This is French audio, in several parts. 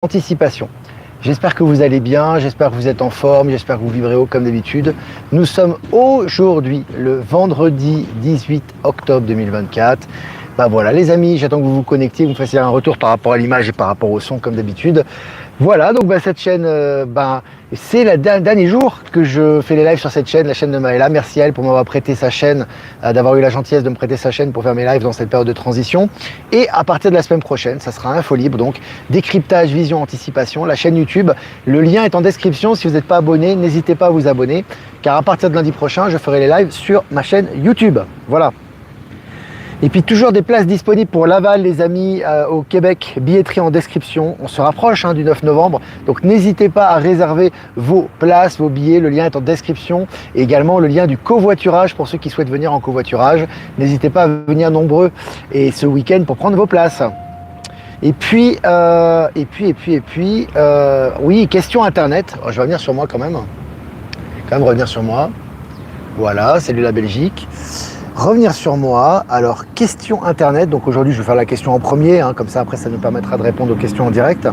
Anticipation. J'espère que vous allez bien, j'espère que vous êtes en forme, j'espère que vous vibrez haut comme d'habitude. Nous sommes aujourd'hui le vendredi 18 octobre 2024. Ben voilà les amis, j'attends que vous vous connectiez, vous me fassiez un retour par rapport à l'image et par rapport au son comme d'habitude. Voilà, donc cette chaîne, c'est le dernier jour que je fais les lives sur cette chaîne, la chaîne de Maëla. Merci à elle pour m'avoir prêté sa chaîne, d'avoir eu la gentillesse de me prêter sa chaîne pour faire mes lives dans cette période de transition. Et à partir de la semaine prochaine, ça sera info libre, donc décryptage, vision, anticipation, la chaîne YouTube. Le lien est en description, si vous n'êtes pas abonné, n'hésitez pas à vous abonner, car à partir de lundi prochain, je ferai les lives sur ma chaîne YouTube. Voilà. Et puis toujours des places disponibles pour Laval les amis, au Québec, billetterie en description. On se rapproche du 9 novembre, donc n'hésitez pas à réserver vos places, vos billets, le lien est en description. Et également le lien du covoiturage pour ceux qui souhaitent venir en covoiturage. N'hésitez pas à venir nombreux et ce week-end pour prendre vos places. Et puis, oui, question internet. Oh, je vais revenir sur moi quand même revenir sur moi. Voilà, salut la Belgique. Revenir sur moi, alors question internet, donc aujourd'hui je vais faire la question en premier, comme ça après ça nous permettra de répondre aux questions en direct.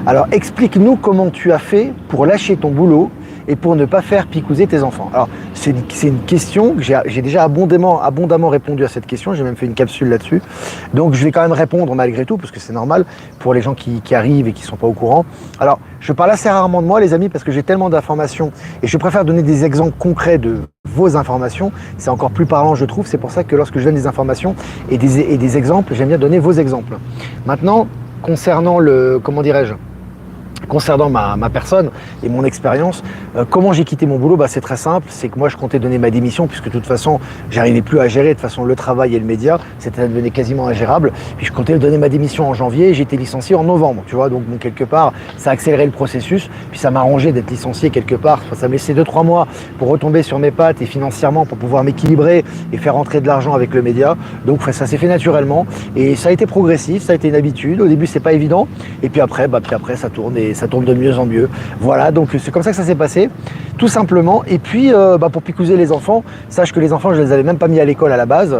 Alors explique-nous comment tu as fait pour lâcher ton boulot et pour ne pas faire picouser tes enfants. Alors c'est une question que j'ai déjà abondamment répondu à cette question, j'ai même fait une capsule là-dessus. Donc je vais quand même répondre malgré tout, parce que c'est normal pour les gens qui arrivent et qui ne sont pas au courant. Alors je parle assez rarement de moi les amis, parce que j'ai tellement d'informations et je préfère donner des exemples concrets de vos informations. C'est encore plus parlant je trouve, c'est pour ça que lorsque je donne des informations et des exemples, j'aime bien donner vos exemples. Maintenant, concernant concernant ma personne et mon expérience, comment j'ai quitté mon boulot, c'est très simple, c'est que moi je comptais donner ma démission puisque de toute façon j'arrivais plus à gérer de toute façon le travail et le média, c'était devenu quasiment ingérable, puis je comptais donner ma démission en janvier et j'ai été licencié en novembre, tu vois, donc quelque part ça a accéléré le processus, puis ça m'arrangeait d'être licencié quelque part, ça me laissait 2-3 mois pour retomber sur mes pattes et financièrement pour pouvoir m'équilibrer et faire rentrer de l'argent avec le média, donc ça s'est fait naturellement et ça a été progressif, ça a été une habitude, au début c'est pas évident et puis après ça tourne et ça tourne de mieux en mieux. Voilà, donc c'est comme ça que ça s'est passé, tout simplement. Et puis, pour picouser les enfants, sache que les enfants, je les avais même pas mis à l'école à la base,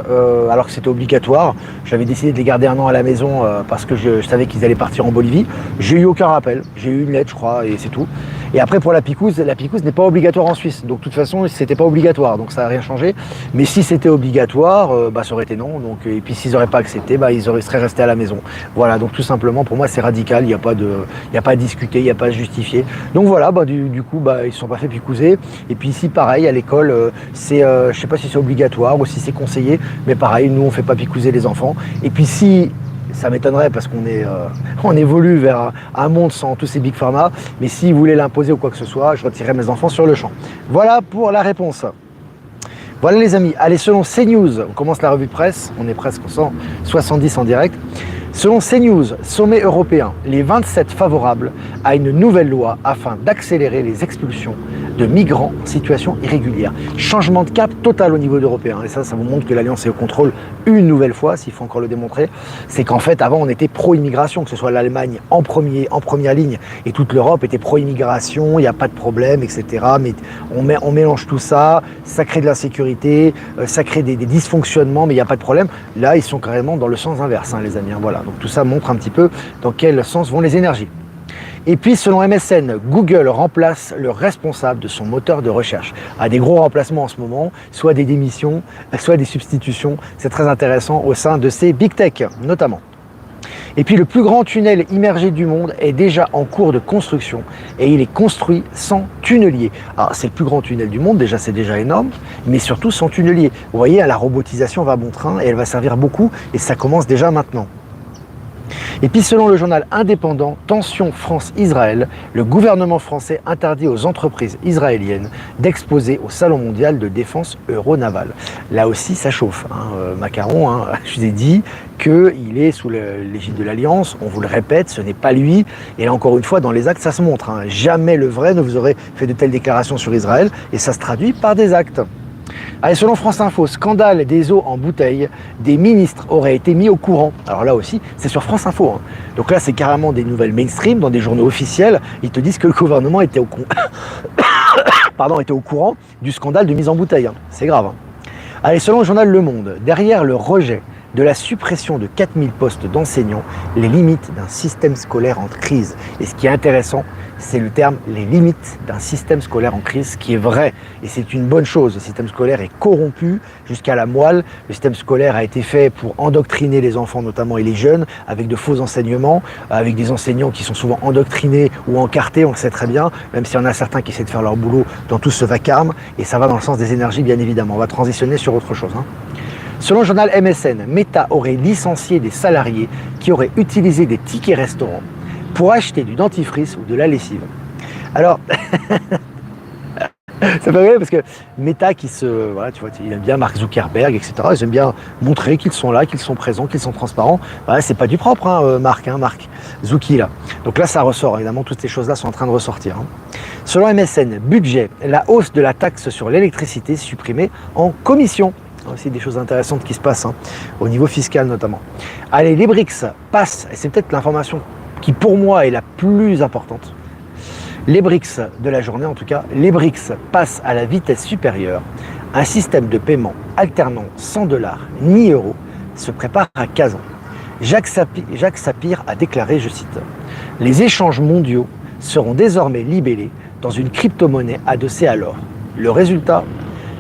alors que c'était obligatoire. J'avais décidé de les garder un an à la maison parce que je savais qu'ils allaient partir en Bolivie. J'ai eu aucun rappel, j'ai eu une lettre, je crois, et c'est tout. Et après, pour la picouse n'est pas obligatoire en Suisse. Donc, de toute façon, c'était pas obligatoire, donc ça n'a rien changé. Mais si c'était obligatoire, ça aurait été non. Donc, et puis, s'ils n'auraient pas accepté, ils seraient restés à la maison. Voilà, donc tout simplement, pour moi, c'est radical. Il n'y a pas à discuter, il n'y a pas à justifier. Donc voilà, du coup, ils ne se sont pas fait picouser. Et puis ici, pareil, à l'école, je sais pas si c'est obligatoire ou si c'est conseillé, mais pareil, nous, on ne fait pas picouser les enfants. Et puis si ça m'étonnerait parce on évolue vers un monde sans tous ces big pharma, mais s'ils voulaient l'imposer ou quoi que ce soit, je retirerais mes enfants sur le champ. Voilà pour la réponse. Voilà les amis, allez, selon CNews, on commence la revue de presse, on est presque 170 en direct. Selon CNews, sommet européen, les 27 favorables à une nouvelle loi afin d'accélérer les expulsions de migrants en situation irrégulière. Changement de cap total au niveau européen. Et ça vous montre que l'Alliance est au contrôle une nouvelle fois, s'il faut encore le démontrer. C'est qu'en fait, avant, on était pro-immigration, que ce soit l'Allemagne en première ligne et toute l'Europe était pro-immigration, il n'y a pas de problème, etc. Mais on mélange tout ça, ça crée de l'insécurité, ça crée des dysfonctionnements, mais il n'y a pas de problème. Là, ils sont carrément dans le sens inverse, les amis. Voilà. Donc tout ça montre un petit peu dans quel sens vont les énergies. Et puis selon MSN, Google remplace le responsable de son moteur de recherche. Des gros remplacements en ce moment, soit des démissions, soit des substitutions. C'est très intéressant au sein de ces big tech notamment. Et puis le plus grand tunnel immergé du monde est déjà en cours de construction et il est construit sans tunnelier. Alors c'est le plus grand tunnel du monde, c'est déjà énorme, mais surtout sans tunnelier. Vous voyez, la robotisation va bon train et elle va servir beaucoup et ça commence déjà maintenant. Et puis selon le journal indépendant Tension France-Israël, le gouvernement français interdit aux entreprises israéliennes d'exposer au Salon mondial de défense euronaval. Là aussi ça chauffe. Macron, je vous ai dit qu'il est sous l'égide de l'Alliance, on vous le répète, ce n'est pas lui. Et là encore une fois, dans les actes, ça se montre. Jamais le vrai ne vous aurait fait de telles déclarations sur Israël et ça se traduit par des actes. Allez, selon France Info, scandale des eaux en bouteille, des ministres auraient été mis au courant. Alors là aussi, c'est sur France Info. Donc là, c'est carrément des nouvelles mainstream, dans des journaux officiels. Ils te disent que le gouvernement était au courant du scandale de mise en bouteille. C'est grave. Allez, selon le journal Le Monde, derrière le rejet de la suppression de 4000 postes d'enseignants, les limites d'un système scolaire en crise. Et ce qui est intéressant, c'est le terme « les limites d'un système scolaire en crise », ce qui est vrai. Et c'est une bonne chose. Le système scolaire est corrompu jusqu'à la moelle. Le système scolaire a été fait pour endoctriner les enfants, notamment et les jeunes, avec de faux enseignements, avec des enseignants qui sont souvent endoctrinés ou encartés, on le sait très bien, même s'il y en a certains qui essaient de faire leur boulot dans tout ce vacarme. Et ça va dans le sens des énergies, bien évidemment. On va transitionner sur autre chose. Selon le journal MSN, Meta aurait licencié des salariés qui auraient utilisé des tickets restaurants pour acheter du dentifrice ou de la lessive. Alors, ça fait rire parce que Meta voilà, tu vois, il aime bien Mark Zuckerberg, etc. Ils aiment bien montrer qu'ils sont là, qu'ils sont présents, qu'ils sont transparents. Voilà, c'est pas du propre, Mark Zucki là. Donc là, ça ressort. Évidemment, toutes ces choses-là sont en train de ressortir. Selon MSN, budget, la hausse de la taxe sur l'électricité supprimée en commission. Aussi des choses intéressantes qui se passent, au niveau fiscal notamment. Allez, les BRICS passent, et c'est peut-être l'information qui pour moi est la plus importante. Les BRICS de la journée en tout cas, les BRICS passent à la vitesse supérieure. Un système de paiement alternant sans dollars ni euros se prépare à 15 ans. Jacques Sapir a déclaré, je cite, « Les échanges mondiaux seront désormais libellés dans une crypto-monnaie adossée à l'or. Le résultat ?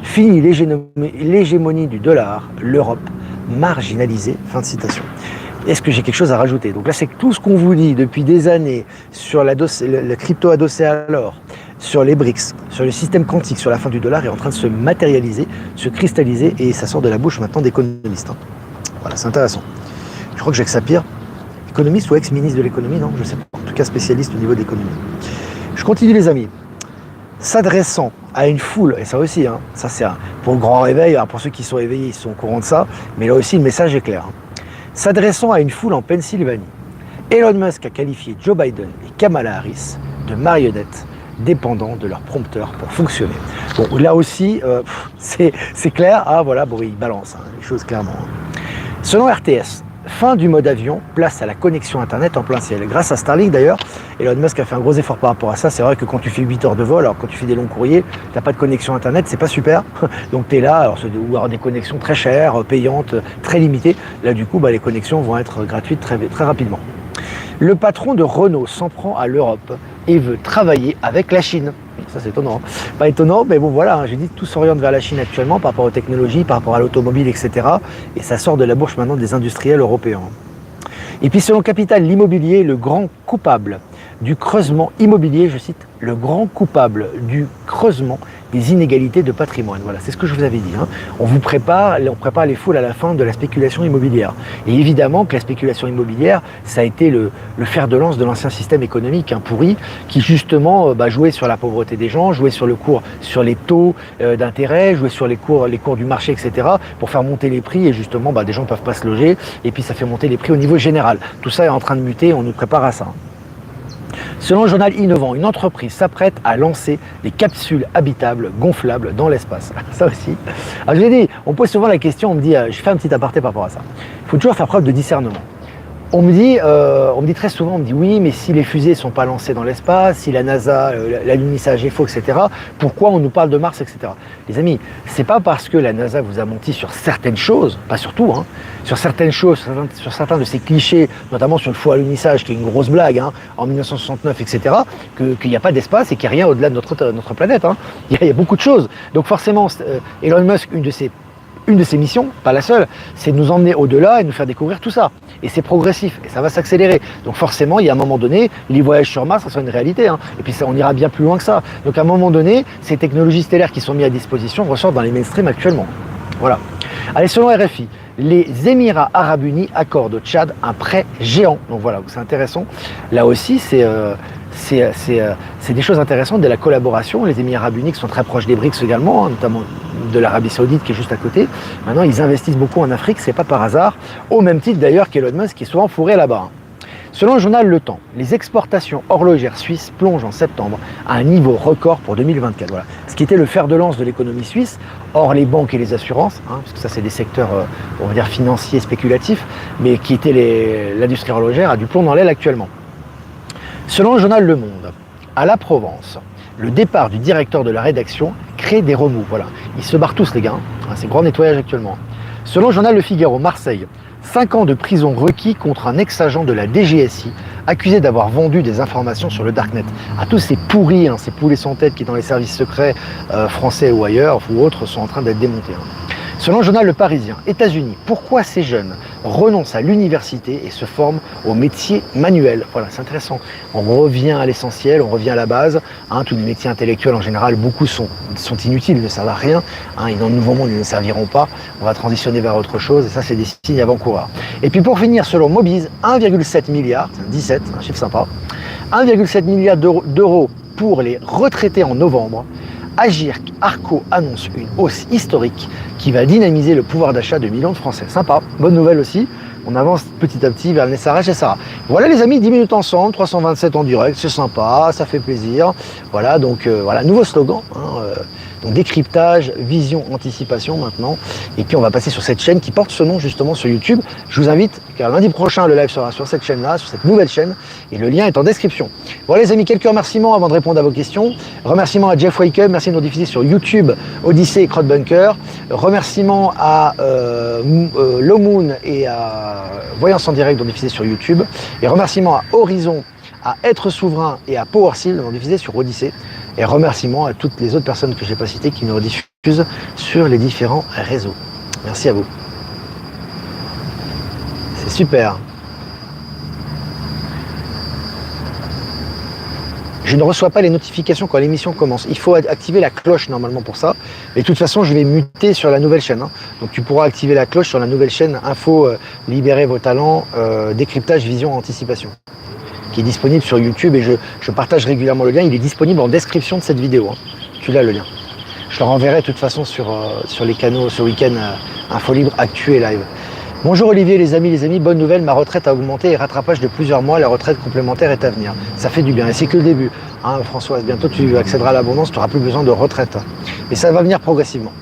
Fini l'hégémonie du dollar, l'Europe marginalisée. » Fin de citation. Est-ce que j'ai quelque chose à rajouter? Donc là, c'est tout ce qu'on vous dit depuis des années sur la crypto adossée à l'or, sur les BRICS, sur le système quantique, sur la fin du dollar est en train de se matérialiser, se cristalliser et ça sort de la bouche maintenant d'économistes. Voilà, c'est intéressant. Je crois que Jacques Sapir, économiste ou ex-ministre de l'économie, non, je sais pas. En tout cas, spécialiste au niveau de l'économie. Je continue les amis. S'adressant à une foule, et ça aussi, ça c'est pour le grand réveil, pour ceux qui sont éveillés, ils sont au courant de ça, mais là aussi le message est clair. S'adressant à une foule en Pennsylvanie, Elon Musk a qualifié Joe Biden et Kamala Harris de marionnettes dépendant de leur prompteur pour fonctionner. Bon, là aussi, c'est clair, voilà, bon, il balance les choses clairement. Selon RTS, fin du mode avion, place à la connexion Internet en plein ciel. Grâce à Starlink d'ailleurs, Elon Musk a fait un gros effort par rapport à ça. C'est vrai que quand tu fais 8 heures de vol, alors quand tu fais des longs courriers, tu n'as pas de connexion Internet, c'est pas super. Donc tu es là, alors ou avoir des connexions très chères, payantes, très limitées. Là du coup, les connexions vont être gratuites très rapidement. Le patron de Renault s'en prend à l'Europe et veut travailler avec la Chine. Ça c'est étonnant. Pas étonnant, mais bon voilà, j'ai dit tout s'oriente vers la Chine actuellement par rapport aux technologies, par rapport à l'automobile, etc. Et ça sort de la bouche maintenant des industriels européens. Et puis selon Capital, l'immobilier, le grand coupable du creusement immobilier, je cite, le grand coupable du creusement des inégalités de patrimoine. Voilà, c'est ce que je vous avais dit. On prépare les foules à la fin de la spéculation immobilière. Et évidemment que la spéculation immobilière, ça a été le fer de lance de l'ancien système économique pourri, qui justement jouait sur la pauvreté des gens, jouait sur le cours, sur les taux d'intérêt, jouait sur les cours du marché, etc. pour faire monter les prix et justement des gens ne peuvent pas se loger et puis ça fait monter les prix au niveau général. Tout ça est en train de muter, on nous prépare à ça. Selon le journal Innovant, une entreprise s'apprête à lancer des capsules habitables gonflables dans l'espace. Ça aussi. Alors je l'ai dit, on pose souvent la question, on me dit, je fais un petit aparté par rapport à ça. Il faut toujours faire preuve de discernement. On me dit très souvent, oui, mais si les fusées ne sont pas lancées dans l'espace, si la NASA, l'alunissage est faux, etc., pourquoi on nous parle de Mars, etc. Les amis, c'est pas parce que la NASA vous a menti sur certaines choses, pas sur tout, sur certaines choses, sur certains de ces clichés, notamment sur le faux alunissage, qui est une grosse blague, en 1969, etc., qu'il n'y a pas d'espace et qu'il n'y a rien au-delà de notre planète. Il y a beaucoup de choses. Donc forcément, Elon Musk, une de ses missions, pas la seule, c'est de nous emmener au-delà et de nous faire découvrir tout ça. Et c'est progressif, et ça va s'accélérer. Donc forcément, il y a un moment donné, les voyages sur Mars, ça sera une réalité. Et puis ça, on ira bien plus loin que ça. Donc à un moment donné, ces technologies stellaires qui sont mises à disposition ressortent dans les mainstream actuellement. Voilà. Allez, selon RFI, les Émirats Arabes Unis accordent au Tchad un prêt géant. Donc voilà, c'est intéressant. Là aussi, c'est des choses intéressantes de la collaboration. Les Émirats Arabes Unis qui sont très proches des BRICS également, notamment de l'Arabie Saoudite qui est juste à côté. Maintenant, ils investissent beaucoup en Afrique, c'est pas par hasard. Au même titre d'ailleurs qu'Elon Musk qui est souvent fourré là-bas. Selon le journal Le Temps, les exportations horlogères suisses plongent en septembre à un niveau record pour 2024. Voilà. Ce qui était le fer de lance de l'économie suisse, hors les banques et les assurances, parce que ça c'est des secteurs, on va dire, financiers, spéculatifs, mais qui étaient l'industrie horlogère a du plomb dans l'aile actuellement. Selon le journal Le Monde, à la Provence, le départ du directeur de la rédaction crée des remous. Voilà. Ils se barrent tous les gars, c'est grand nettoyage actuellement. Selon le journal Le Figaro, Marseille, 5 ans de prison requis contre un ex-agent de la DGSI accusé d'avoir vendu des informations sur le Darknet. À tous ces pourris, ces poulets sans tête qui dans les services secrets français ou ailleurs ou autres sont en train d'être démontés. Selon le journal Le Parisien, États-Unis, pourquoi ces jeunes renoncent à l'université et se forment au métier manuel? Voilà, c'est intéressant. On revient à l'essentiel, on revient à la base. Tous les métiers intellectuels en général, beaucoup sont inutiles, ne servent à rien. Et dans le nouveau monde, ils ne serviront pas. On va transitionner vers autre chose et ça, c'est des signes avant-coureurs. Et puis pour finir, selon Mobiz, 1,7 milliard, 17, un chiffre sympa, 1,7 milliard d'euros pour les retraités en novembre. Agirc Arco annonce une hausse historique qui va dynamiser le pouvoir d'achat de millions de Français. Sympa, bonne nouvelle aussi. On avance petit à petit vers le Nessara chez Sarah. Voilà les amis, 10 minutes ensemble, 327 en direct, c'est sympa, ça fait plaisir. Voilà, donc voilà, nouveau slogan. Donc décryptage, vision, anticipation maintenant. Et puis on va passer sur cette chaîne qui porte ce nom justement sur YouTube. Je vous invite, car lundi prochain le live sera sur cette chaîne-là, sur cette nouvelle chaîne. Et le lien est en description. Voilà les amis, quelques remerciements avant de répondre à vos questions. Remerciements à Jeff Wake, merci de nous diffuser sur YouTube, Odyssey et Crowdbunker. Remerciements à Low Moon et à Voyance en direct de nous diffuser sur YouTube. Et remerciements à Horizon, à Être Souverain et à PowerSeal de nous diffuser sur Odyssey. Et remerciements à toutes les autres personnes que je n'ai pas citées qui nous rediffusent sur les différents réseaux. Merci à vous. C'est super. Je ne reçois pas les notifications quand l'émission commence. Il faut activer la cloche normalement pour ça. Et de toute façon, je vais muter sur la nouvelle chaîne. Donc tu pourras activer la cloche sur la nouvelle chaîne Info, libérer vos talents, décryptage, vision, anticipation, qui est disponible sur YouTube et je partage régulièrement le lien. Il est disponible en description de cette vidéo. Tu l'as le lien. Je le renverrai de toute façon sur les canaux ce week-end Info Libre, Actu et Live. Bonjour Olivier, les amis, bonne nouvelle, ma retraite a augmenté et rattrapage de plusieurs mois, la retraite complémentaire est à venir. Ça fait du bien et c'est que le début. Françoise, bientôt tu accéderas à l'abondance, tu n'auras plus besoin de retraite. Et ça va venir progressivement.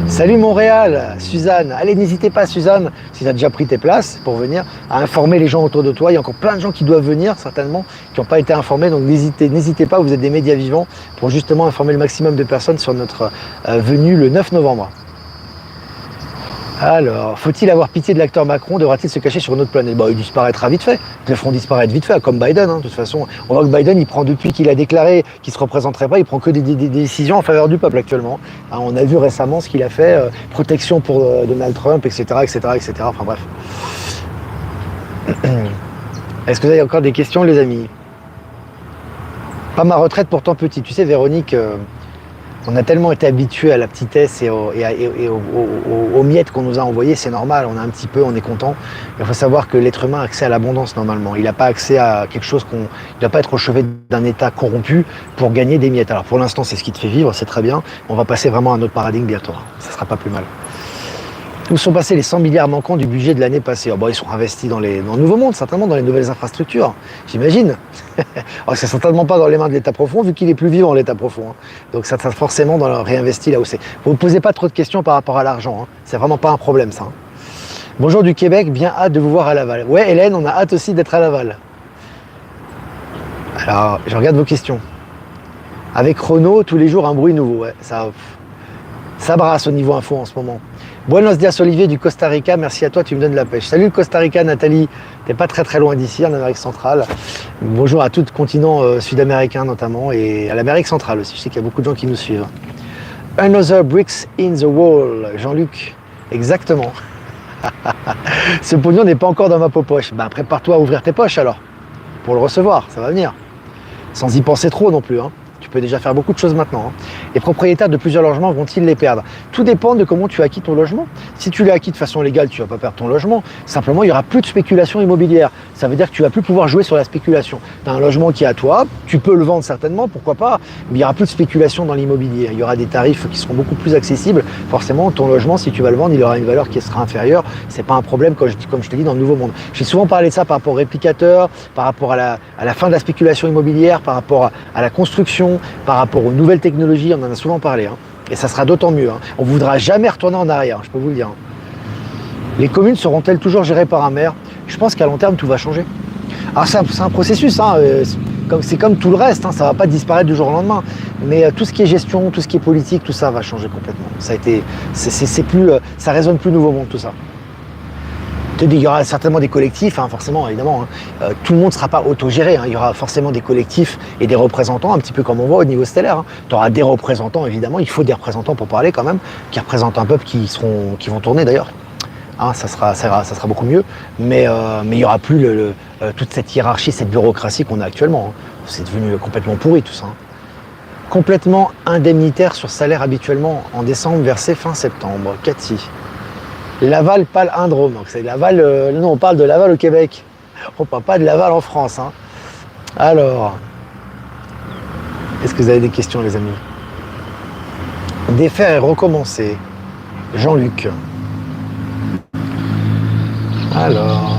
Salut Montréal, Suzanne. Allez, n'hésitez pas Suzanne, si tu as déjà pris tes places pour venir, à informer les gens autour de toi. Il y a encore plein de gens qui doivent venir, certainement, qui n'ont pas été informés. Donc n'hésitez pas, vous êtes des médias vivants pour justement informer le maximum de personnes sur notre venue le 9 novembre. Alors, faut-il avoir pitié de l'acteur Macron? Devra-t-il se cacher sur une autre planète? Il disparaîtra vite fait. Ils le feront disparaître vite fait, comme Biden. De toute façon, on voit que Biden, il prend depuis qu'il a déclaré qu'il ne se représenterait pas, il prend que des décisions en faveur du peuple actuellement. On a vu récemment ce qu'il a fait, protection pour Donald Trump, etc., etc., etc. Enfin bref. Est-ce que vous avez encore des questions, les amis? Pas ma retraite pourtant petite. Tu sais, Véronique, on a tellement été habitués à la petitesse et aux miettes qu'on nous a envoyées, c'est normal, on a un petit peu, on est content. Il faut savoir que l'être humain a accès à l'abondance normalement. Il n'a pas accès à quelque chose il ne doit pas être au chevet d'un état corrompu pour gagner des miettes. Alors pour l'instant, c'est ce qui te fait vivre, c'est très bien. On va passer vraiment à un autre paradigme bientôt. Ça ne sera pas plus mal. Où sont passés les 100 milliards manquants du budget de l'année passée? Ils sont investis dans le Nouveau Monde, certainement dans les nouvelles infrastructures, j'imagine. C'est certainement pas dans les mains de l'État profond, vu qu'il est plus vivant, l'État profond. Donc ça sera forcément réinvesti là où c'est. Vous ne posez pas trop de questions par rapport à l'argent. C'est vraiment pas un problème, ça. Bonjour du Québec, bien hâte de vous voir à Laval. Ouais, Hélène, on a hâte aussi d'être à Laval. Alors, je regarde vos questions. Avec Renault, tous les jours, un bruit nouveau. Ouais, ça brasse au niveau info en ce moment. Buenos dias Olivier du Costa Rica, merci à toi, tu me donnes de la pêche. Salut le Costa Rica, Nathalie, t'es pas très loin d'ici, en Amérique centrale. Bonjour à tout le continent sud-américain notamment et à l'Amérique centrale aussi, je sais qu'il y a beaucoup de gens qui nous suivent. Another bricks in the wall, Jean-Luc, exactement. Ce pognon n'est pas encore dans ma poche. Prépare-toi à ouvrir tes poches alors, pour le recevoir, ça va venir. Sans y penser trop non plus. Tu peux déjà faire beaucoup de choses maintenant. Les propriétaires de plusieurs logements vont-ils les perdre? Tout dépend de comment tu acquittes ton logement. Si tu l'as acquis de façon légale, tu ne vas pas perdre ton logement. Simplement, il n'y aura plus de spéculation immobilière. Ça veut dire que tu ne vas plus pouvoir jouer sur la spéculation. Tu as un logement qui est à toi, tu peux le vendre certainement, pourquoi pas, mais il n'y aura plus de spéculation dans l'immobilier. Il y aura des tarifs qui seront beaucoup plus accessibles. Forcément, ton logement, si tu vas le vendre, il aura une valeur qui sera inférieure. Ce n'est pas un problème, comme je te dis, dans le Nouveau Monde. J'ai souvent parlé de ça par rapport aux réplicateurs, par rapport à la fin de la spéculation immobilière, par rapport à la construction, par rapport aux nouvelles technologies, on en a souvent parlé. Et ça sera d'autant mieux. On ne voudra jamais retourner en arrière, je peux vous le dire. Les communes seront-elles toujours gérées par un maire? Je pense qu'à long terme, tout va changer. Alors c'est un processus, c'est comme tout le reste, ça ne va pas disparaître du jour au lendemain. Mais tout ce qui est gestion, tout ce qui est politique, tout ça va changer complètement. Ça résonne plus Nouveau Monde, tout ça. Il y aura certainement des collectifs, hein, forcément, évidemment. Hein. Tout le monde ne sera pas autogéré. Hein. Il y aura forcément des collectifs et des représentants, un petit peu comme on voit au niveau stellaire. Hein. Tu auras des représentants, évidemment. Il faut des représentants pour parler quand même, qui représentent un peuple qui vont tourner d'ailleurs. Hein, ça sera beaucoup mieux. Mais il n'y aura plus toute cette hiérarchie, cette bureaucratie qu'on a actuellement. Hein. C'est devenu complètement pourri tout ça. Hein. Complètement indemnitaire sur salaire habituellement en décembre, versé fin septembre. Cathy. Laval palindrome, donc c'est Laval, non, on parle de Laval au Québec, on parle pas de Laval en France. Hein. Alors, est-ce que vous avez des questions les amis? Défaire et recommencer. Jean-Luc. Alors,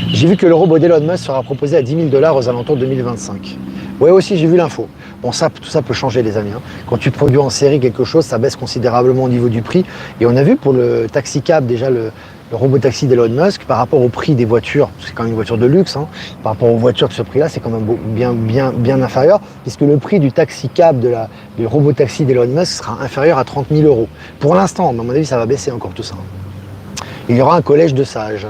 j'ai vu que le robot d'Elon Musk sera proposé à 10 000 $ aux alentours de 2025. Ouais, aussi j'ai vu l'info. Bon, tout ça peut changer les amis. Hein. Quand tu produis en série quelque chose, ça baisse considérablement au niveau du prix. Et on a vu pour le taxi cab déjà le robot taxi d'Elon Musk par rapport au prix des voitures, c'est quand même une voiture de luxe, hein, par rapport aux voitures de ce prix-là, c'est quand même bien inférieur, puisque le prix du taxi cab du robot taxi d'Elon Musk sera inférieur à 30 000 €. Pour l'instant, mais à mon avis, ça va baisser encore tout ça. Il y aura un collège de sages.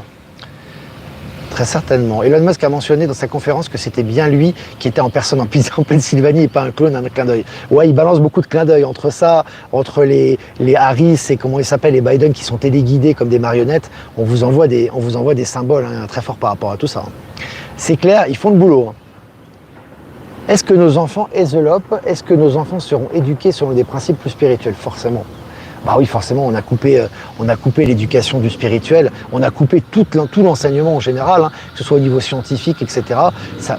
Très certainement. Elon Musk a mentionné dans sa conférence que c'était bien lui qui était en personne en Pennsylvanie et pas un clone, un clin d'œil. Ouais, il balance beaucoup de clins d'œil entre ça, entre les Harris et comment ils s'appellent, les Biden qui sont téléguidés comme des marionnettes. On vous envoie des symboles hein, très forts par rapport à tout ça. Hein. C'est clair, ils font le boulot. Hein. Est-ce que nos enfants ésolopent? Est-ce que nos enfants seront éduqués selon des principes plus spirituels? Forcément. Bah oui, forcément, on a coupé l'éducation du spirituel, on a coupé tout l'enseignement en général, hein, que ce soit au niveau scientifique, etc.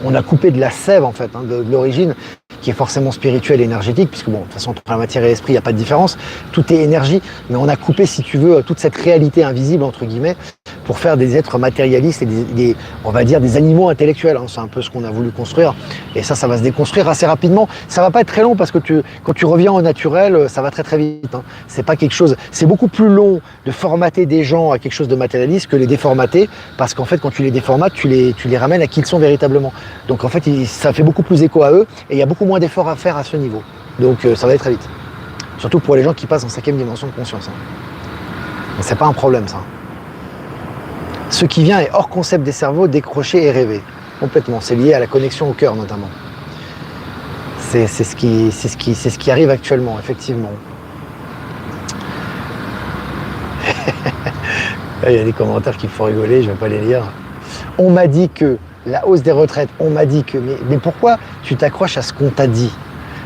On a coupé de la sève, en fait, hein, de l'origine, qui est forcément spirituelle et énergétique, puisque bon, de toute façon, entre la matière et l'esprit, il n'y a pas de différence, tout est énergie, mais on a coupé, si tu veux, toute cette réalité invisible, entre guillemets, pour faire des êtres matérialistes et on va dire des animaux intellectuels. Hein. C'est un peu ce qu'on a voulu construire. Et ça va se déconstruire assez rapidement. Ça va pas être très long parce que quand tu reviens au naturel, ça va très très vite. Hein. C'est pas quelque chose. C'est beaucoup plus long de formater des gens à quelque chose de matérialiste que les déformater, parce qu'en fait, quand tu les déformates, tu les ramènes à qui ils sont véritablement. Donc en fait, ça fait beaucoup plus écho à eux et il y a beaucoup moins d'efforts à faire à ce niveau. Donc ça va aller très vite. Surtout pour les gens qui passent en 5e dimension de conscience. Hein. C'est pas un problème ça. Ce qui vient est hors concept des cerveaux, décroché et rêvé. Complètement. C'est lié à la connexion au cœur notamment. C'est ce qui arrive actuellement, effectivement. Il y a des commentaires qui me font rigoler, je ne vais pas les lire. On m'a dit que la hausse des retraites, on m'a dit que... Mais pourquoi tu t'accroches à ce qu'on t'a dit?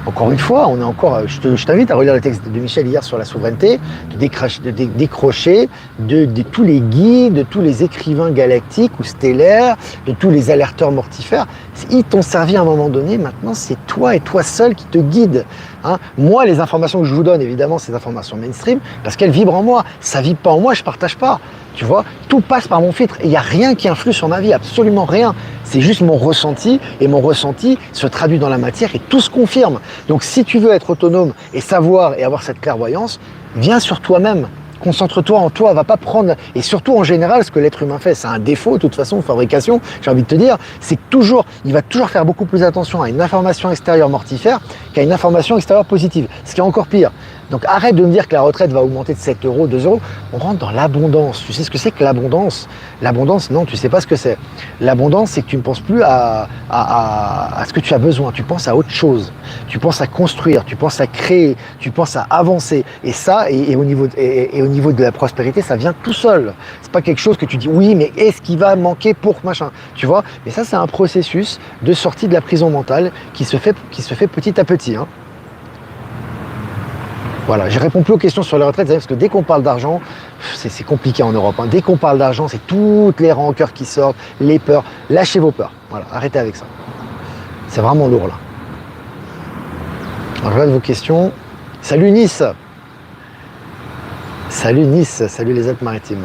Encore une fois, je t'invite à relire le texte de Michel hier sur la souveraineté, de décrocher de tous les guides, de tous les écrivains galactiques ou stellaires, de tous les alerteurs mortifères. Ils t'ont servi à un moment donné, maintenant c'est toi et toi seul qui te guide. Hein. Moi, les informations que je vous donne, évidemment, c'est des informations mainstream, parce qu'elles vibrent en moi. Ça ne vibre pas en moi, je ne partage pas. Tu vois, tout passe par mon filtre et il n'y a rien qui influe sur ma vie, absolument rien. C'est juste mon ressenti et mon ressenti se traduit dans la matière et tout se confirme. Donc si tu veux être autonome et savoir et avoir cette clairvoyance, viens sur toi-même. Concentre-toi en toi, va pas prendre... Et surtout, en général, ce que l'être humain fait, c'est un défaut, de toute façon, fabrication, j'ai envie de te dire, c'est que il va toujours faire beaucoup plus attention à une information extérieure mortifère qu'à une information extérieure positive. Ce qui est encore pire. Donc arrête de me dire que la retraite va augmenter de 7 €, 2 €. On rentre dans l'abondance. Tu sais ce que c'est que l'abondance? L'abondance, non, tu sais pas ce que c'est. L'abondance, c'est que tu ne penses plus à ce que tu as besoin. Tu penses à autre chose. Tu penses à construire, tu penses à créer, tu penses à avancer. Et ça, et au niveau de la prospérité, ça vient tout seul. C'est pas quelque chose que tu dis, oui, mais est-ce qu'il va manquer pour machin? Tu vois? Et ça, c'est un processus de sortie de la prison mentale qui se fait petit à petit. Hein. Voilà, je ne réponds plus aux questions sur les retraites, parce que dès qu'on parle d'argent, c'est compliqué en Europe. Hein. Dès qu'on parle d'argent, c'est toutes les rancœurs qui sortent, les peurs. Lâchez vos peurs. Voilà, arrêtez avec ça. C'est vraiment lourd là. Alors, je regarde vos questions. Salut Nice. Salut Nice, salut les Alpes-Maritimes.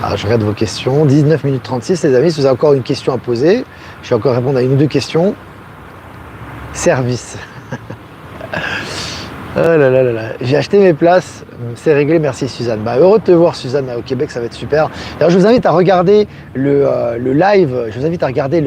Alors, je regarde vos questions. 19 minutes 36, les amis, si vous avez encore une question à poser, je vais encore répondre à une ou deux questions. Service. Oh là là là là. J'ai acheté mes places C'est réglé, merci Suzanne. Bah, heureux de te voir Suzanne au Québec, ça va être super. D'ailleurs, je vous invite à regarder le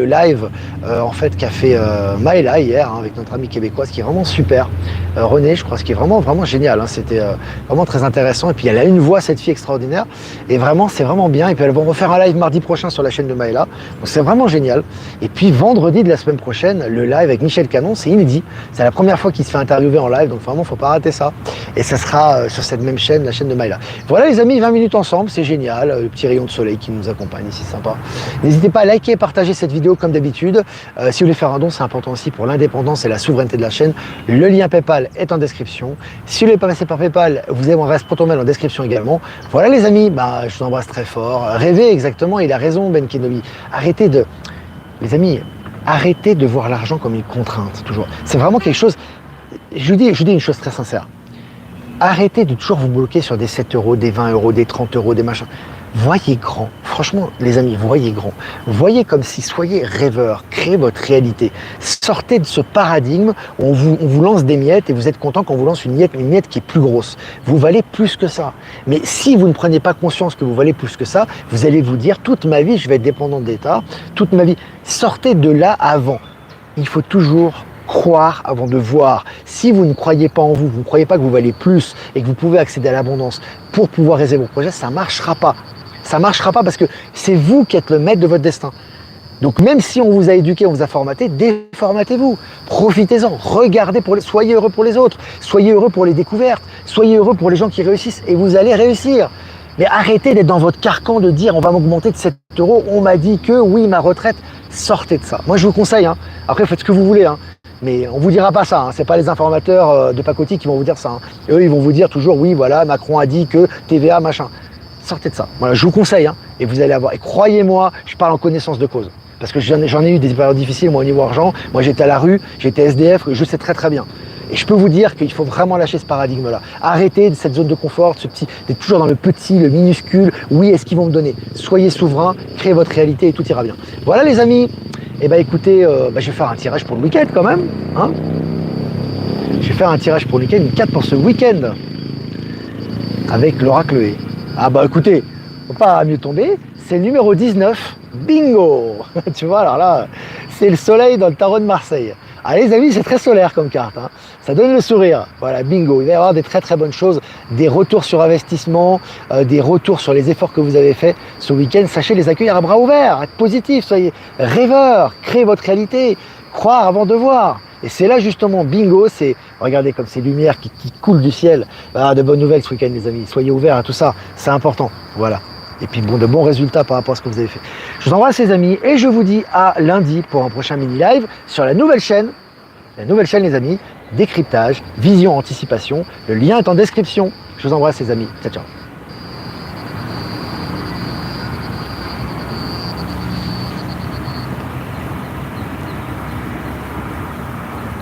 live, en fait qu'a fait Maëla hier avec notre amie québécoise qui est vraiment super. René, je crois, ce qui est vraiment génial. C'était vraiment très intéressant. Et puis elle a une voix, cette fille extraordinaire. Et vraiment, c'est vraiment bien. Et puis elles vont refaire un live mardi prochain sur la chaîne de Maëla. Donc c'est vraiment génial. Et puis vendredi de la semaine prochaine, le live avec Michel Canon, c'est inédit. C'est la première fois qu'il se fait interviewer en live. Donc vraiment, faut pas rater ça. Et ça sera sur cette même chaîne, la chaîne de Maëla. Voilà les amis, 20 minutes ensemble, c'est génial. Le petit rayon de soleil qui nous accompagne ici, sympa. N'hésitez pas à liker et partager cette vidéo comme d'habitude. Si vous voulez faire un don, c'est important aussi pour l'indépendance et la souveraineté de la chaîne. Le lien PayPal est en description. Si vous voulez pas passer par PayPal, vous avez mon adresse ProtonMail en description également. Voilà les amis, je vous embrasse très fort. Rêvez exactement, il a raison Ben Kenobi. Les amis, arrêtez de voir l'argent comme une contrainte, toujours. C'est vraiment quelque chose, je vous dis une chose très sincère. Arrêtez de toujours vous bloquer sur des 7 euros, des 20 euros, des 30 euros, des machins. Voyez grand. Franchement, les amis, voyez grand. Voyez comme si, soyez rêveurs, créez votre réalité. Sortez de ce paradigme où on vous lance des miettes et vous êtes content qu'on vous lance une miette qui est plus grosse. Vous valez plus que ça. Mais si vous ne prenez pas conscience que vous valez plus que ça, vous allez vous dire, toute ma vie, je vais être dépendant de l'État, toute ma vie. Sortez de là avant. Il faut toujours croire avant de voir. Si vous ne croyez pas en vous, vous ne croyez pas que vous valez plus et que vous pouvez accéder à l'abondance pour pouvoir réaliser vos projets, ça ne marchera pas. Ça ne marchera pas parce que c'est vous qui êtes le maître de votre destin. Donc même si on vous a éduqué, on vous a formaté, déformatez-vous. Profitez-en. Regardez, soyez heureux pour les autres. Soyez heureux pour les découvertes. Soyez heureux pour les gens qui réussissent et vous allez réussir. Mais arrêtez d'être dans votre carcan de dire on va m'augmenter de 7 euros, on m'a dit que oui, ma retraite. Sortez de ça. Moi je vous conseille. Après faites ce que vous voulez. Mais on ne vous dira pas ça, c'est pas les informateurs de pacotille qui vont vous dire ça. Eux, ils vont vous dire toujours, oui, voilà, Macron a dit que TVA, machin. Sortez de ça. Voilà, je vous conseille, et vous allez avoir. Et croyez-moi, je parle en connaissance de cause. Parce que j'en ai eu des périodes difficiles, moi, au niveau argent. Moi, j'étais à la rue, j'étais SDF, je sais très très bien. Et je peux vous dire qu'il faut vraiment lâcher ce paradigme-là. Arrêtez de cette zone de confort, d'être toujours dans le petit, le minuscule. Oui, est-ce qu'ils vont me donner? Soyez souverain, créez votre réalité et tout ira bien. Voilà les amis. Écoutez, je vais faire un tirage pour le week-end quand même. Je vais faire un tirage pour le week-end, une carte pour ce week-end. Avec l'oracle E. Écoutez, faut pas mieux tomber. C'est le numéro 19. Bingo. Tu vois, alors là, c'est le soleil dans le tarot de Marseille. Les amis, c'est très solaire comme carte. Ça donne le sourire. Voilà, bingo. Il va y avoir des très très bonnes choses, des retours sur investissement, des retours sur les efforts que vous avez faits ce week-end. Sachez les accueillir à bras ouverts, être positif, soyez rêveurs, créez votre réalité, croire avant de voir. Et c'est là justement, bingo, c'est, regardez comme ces lumières qui coulent du ciel. De bonnes nouvelles ce week-end les amis, soyez ouverts à tout ça, c'est important. Voilà. Et puis de bons résultats par rapport à ce que vous avez fait. Je vous embrasse les amis et je vous dis à lundi pour un prochain mini-live sur la nouvelle chaîne. La nouvelle chaîne les amis, décryptage, vision, anticipation. Le lien est en description. Je vous embrasse les amis. Ciao, ciao.